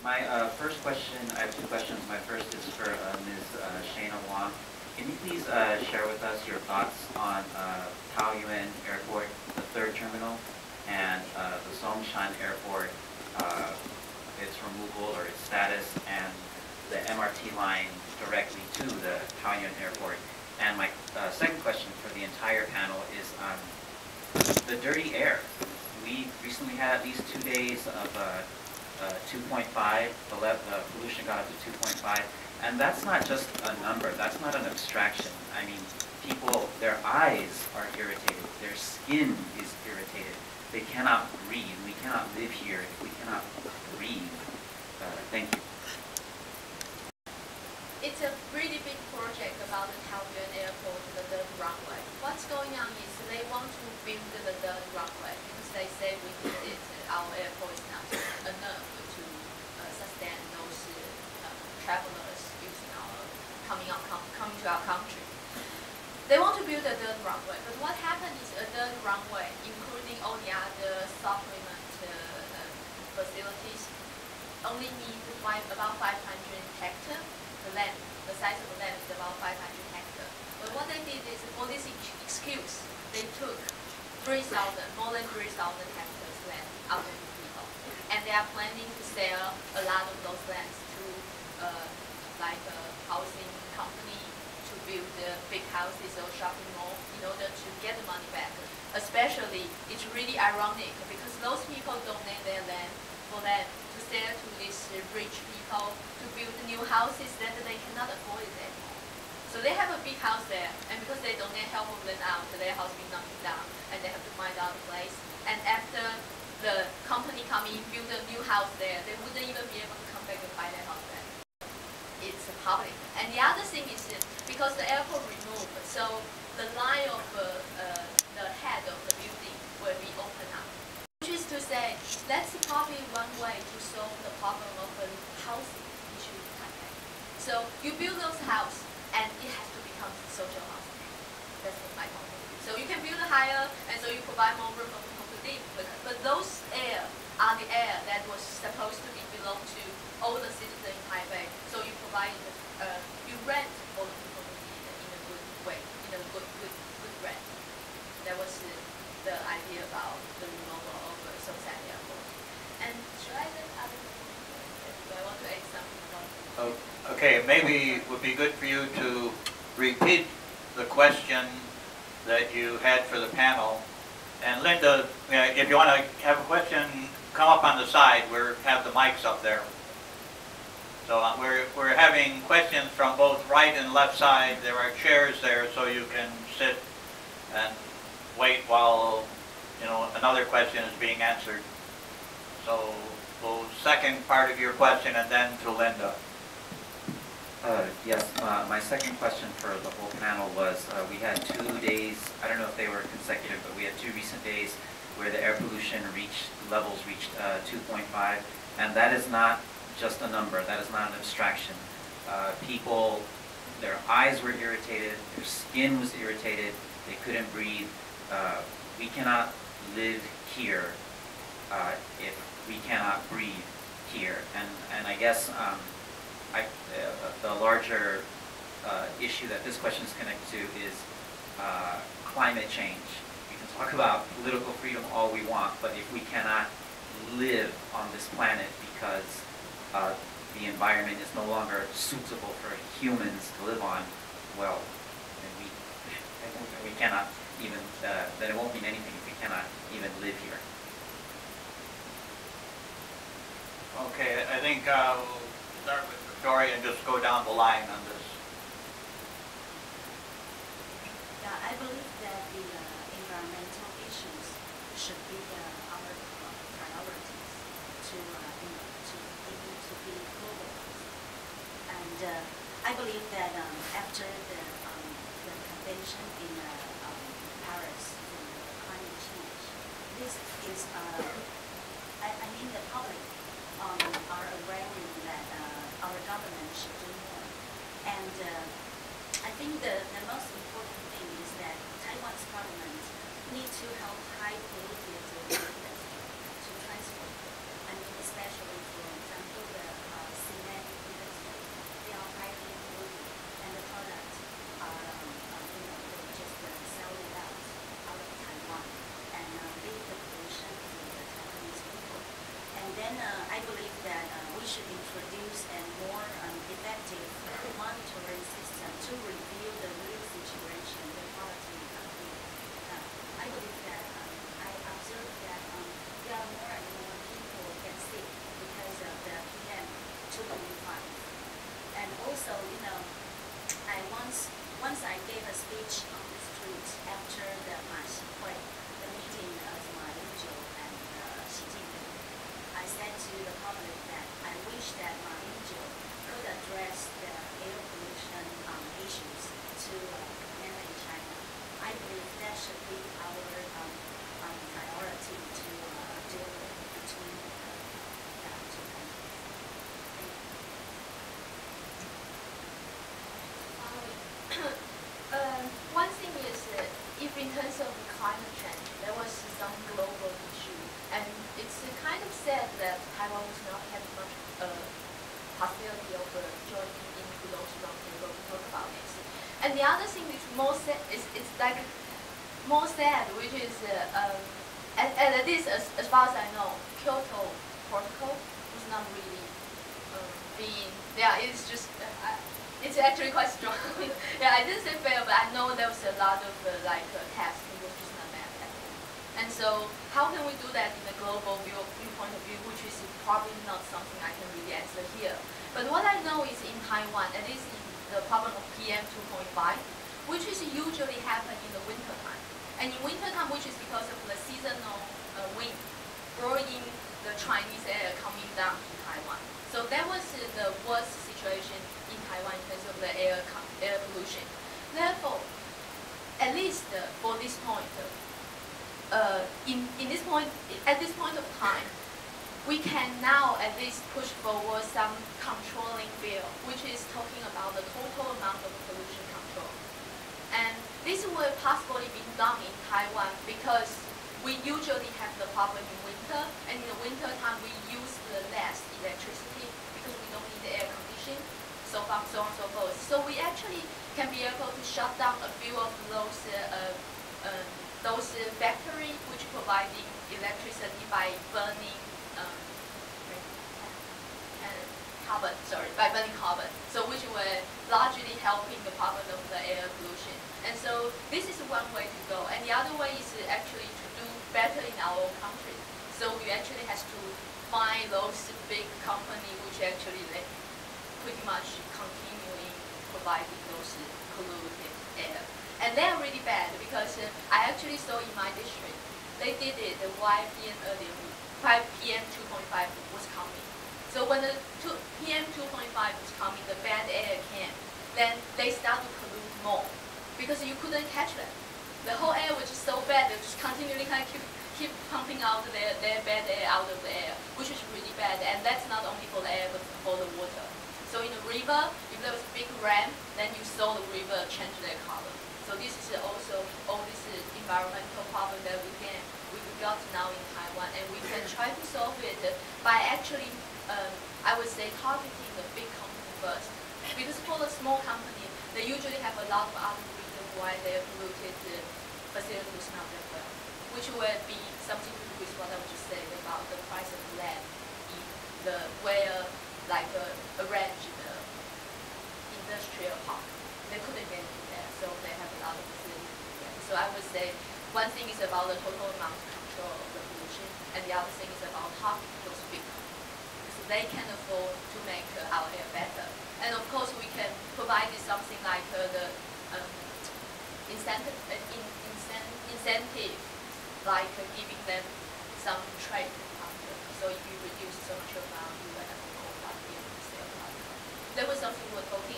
My first question, I have two questions. My first is for Ms. Shana Wang. Can you please share with us your thoughts on Taoyuan Airport, the third terminal, and the Songshan Airport, its removal or its status, and the MRT line directly to the Taoyuan Airport? And my second question for the entire panel is the dirty air. We recently had at least 2 days of 2.5, the pollution got up to 2.5, and that's not just a number, that's not an abstraction. I mean, people, their eyes are irritated, their skin is irritated, they cannot breathe, we cannot live here if we cannot breathe. Thank you. It's a really big project about the Taoyuan Airport, the dirt runway. What's going on is they want to build the dirt runway because they say we need it. Our airport is not enough to sustain those travelers using coming to our country. They want to build a dirt runway, but what happened is a dirt runway, including all the other supplement facilities, only need about 500 hectares. The land, the size of the land is about 500 hectares. But what they did is, for this excuse, they took more than 3,000 hectares land out of the people. And they are planning to sell a lot of those lands to like a housing company to build big houses or shopping mall in order to get the money back. Especially, it's really ironic because those people donate their land for them to sell to these rich people to build new houses that they cannot afford it anymore. So they have a big house there, and because they donate half of them out, their house being knocked down, and they have to find out a place. And after the company come in, build a new house there, they wouldn't even be able to come back and buy their house back. It's public. And the other thing is because the airport removed, so the line of the head of the building will be opened up. Which is to say, that's probably one way to solve the problem of the housing issue in Taipei. So you build those houses, and it has to become social housing. That's my point. So you can build higher, and so you provide more room for people to live. But those air are the air that was supposed to belong to all the citizens in Taipei. So you provide, you rent for the people who need it in a good way, in a good rent. That was the idea about the removal of Songshan Airport. And should I let other people? Do I want to add something about it? Okay, maybe it would be good for you to repeat the question that you had for the panel. And Linda, if you want to have a question, come up on the side. We have the mics up there. So we're having questions from both right and left side. There are chairs there, so you can sit and wait while another question is being answered. So we'll second part of your question and then to Linda. Yes, my second question for the whole panel was we had 2 days, I don't know if they were consecutive, but we had 2 recent days where the air pollution levels reached 2.5, and that is not just a number, that is not an abstraction. People, their eyes were irritated, their skin was irritated, they couldn't breathe. We cannot live here if we cannot breathe here, and I guess the larger issue that this question is connected to is climate change. We can talk about political freedom all we want, but if we cannot live on this planet because the environment is no longer suitable for humans to live on, well, then we cannot even, then it won't mean anything if we cannot even live here. Okay, I think we'll start with Victoria and just go down the line on this. Yeah, I believe that the environmental issues should be our priorities to be global. And I believe that after the convention in Paris on climate change, this is I mean the public are aware that our government should do more. And I think the most important thing is that Taiwan's government needs to help high polluted industry to transform. I mean, especially, for example, the also, once I gave a speech on the street after the the meeting of Ma Ying-jeou and Xi Jinping, I said to the public that I wish that Ma Ying-jeou could address the air pollution issues to mainland China. I believe that should be our priority to deal with between the two countries. One thing is, if in terms of climate change, there was some global issue, and it's kind of sad that Taiwan was not having much possibility of joining into those roundtable to talk about this. And the other thing is more sad, it's like more sad, which is at least as far as I know, Kyoto Protocol was not really being, it's just. It's actually quite strong. Yeah, I didn't say fail, but I know there was a lot of tasks it was just not met at all. And so, how can we do that in a global viewpoint of view, which is probably not something I can really answer here. But what I know is in Taiwan, at least in the problem of PM 2.5, which is usually happen in the winter time. And in winter time, which is because of the seasonal wind blowing the Chinese air coming down to Taiwan. So that was the worst situation in Taiwan in terms of the air pollution. Therefore, at least for this point, at this point of time, we can now at least push forward some controlling bill, which is talking about the total amount of pollution control. And this will possibly be done in Taiwan because we usually have the problem in winter, and in the winter time we use the less electricity because we don't need the air conditioning, so on and so forth. So we actually can be able to shut down a few of those factories which providing electricity by burning by burning carbon. So which were largely helping the problem of the air pollution. And so this is one way to go. And the other way is actually to do better in our own country. So we actually has to find those big companies which actually pretty much continuing providing those polluted air. And they are really bad because I actually saw in my district, they did it while PM 2.5 was coming. So when the PM 2.5 was coming, the bad air came, then they started to pollute more because you couldn't catch them. The whole air was just so bad, they just continually kind of keep pumping out their bad air out of the air, which is really bad. And that's not only for the air, but for the water. So in a river, if there was a big rain, then you saw the river change their color. So this is also all this environmental problem that we got now in Taiwan, and we can try to solve it by actually, I would say, targeting the big company first. Because for the small company, they usually have a lot of other reasons why their polluted facility is not that well, which would be something to do with what I was just saying about the price of land in the where arrange the industrial park. They couldn't get into there, so they have a lot of facilities there. So I would say one thing is about the total amount of control of the pollution, and the other thing is about targeting those big companies, because they can afford to make our air better. And of course, we can provide something like the incentive, like giving them some trade after. So if you reduce so much amount, you will have a more value in the sale value. That was something we were talking